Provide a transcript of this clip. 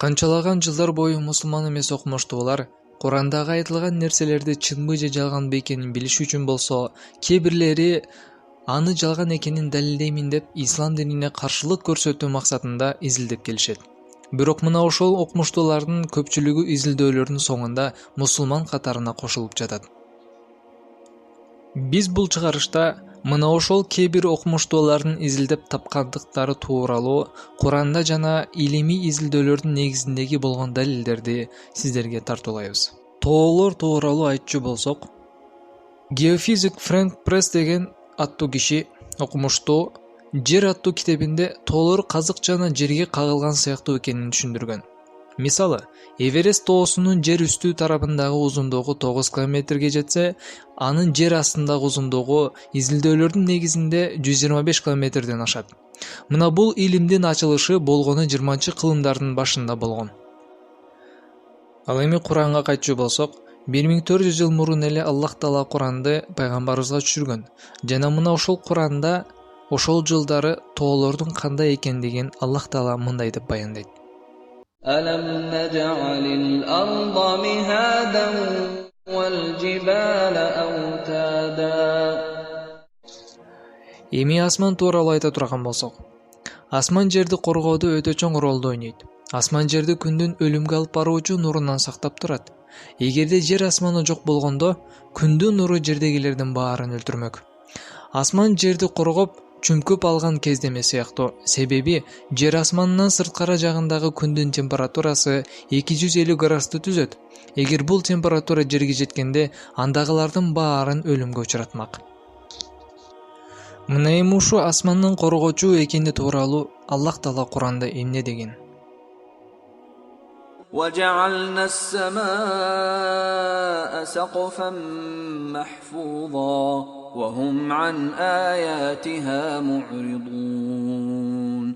Канчалаган жылдар бою мусулман эмес окумуштуулар Курандагы айтылган нерселерди чынбы же жалганбы экенин билиш үчүн болсо, кээ бирлери аны жалган экенин далилдеймин деп ислам динине каршылык көрсөтүү максатында изилдеп келишет. Бирок мына ошол окумуштуулардын көпчүлүгү изилдөөлөрдүн соңунда мусулман катарына кошулуп жатат. Биз бул чыгарышта мына ошол кээ бир окумуштуулардын изилдеп тапкандыктары тууралуу Куранда жана илимий изилдөөлөрдүн негизиндеги болгон далилдерди сиздерге тартуулайбыз. Тоолор тууралуу айтчу болсок, геофизик Фрэнк Пресс деген аттуу киши окумуштуу Жер аттуу китебинде тоолор казык жана жерге кагылган сыяктуу экенин түшүндүргөн. Мисалы, Эверест тоосунун жер үстү тарабындагы узундугу 9 километрге жетсе, анын жер астындагы узундугу изилдөөлөрдүн негизинде 125 километрден ашат. Мына бул илимдин ачылышы болгону 20-кылымдардын башында болгон. Ал эми Куранга кайтчу болсок, 1400 жыл мурун эле Аллах Таала Куранды пайгамбарыбызга түшүргөн жана мына ошол Куранда ошол жылдары тоолордун кандай экендигин Аллах Таала мындай деп баяндайт. أَلَمْ نَجْعَلِ الْأَرْضَ مِهَادًا وَالْجِبَالَ أَوْتَادًا. Эми асман тууралуу айта турган болсок, асман жерди коргоодо өтө чоң ролду ойнойт. Асман жерди күндүн өлүмгө алып баруучу нурунан сактап турат. Эгерде жер асманы жок болгондо, күндүн нуру жердегилердин баарын өлтүрмөк. Асман жерди коргоп, чүмкөп алган кездеме сыяктуу. Себеби жер асманынан сырткары жагындагы күндүн температурасы 250 градусты түзөт. Эгер бул температура жерге жеткенде, андагылардын баарын өлүмгө учуратмак. Мына эми ушу асмандын коргоочу экени тууралуу Аллах Таала Куранда эмне деген? وَجَعَلْنَا السَّمَاءَ سَقْفًا مَحْفُوظًا وَهُمْ عَنْ آيَاتِهَا مُعْرِضُونَ.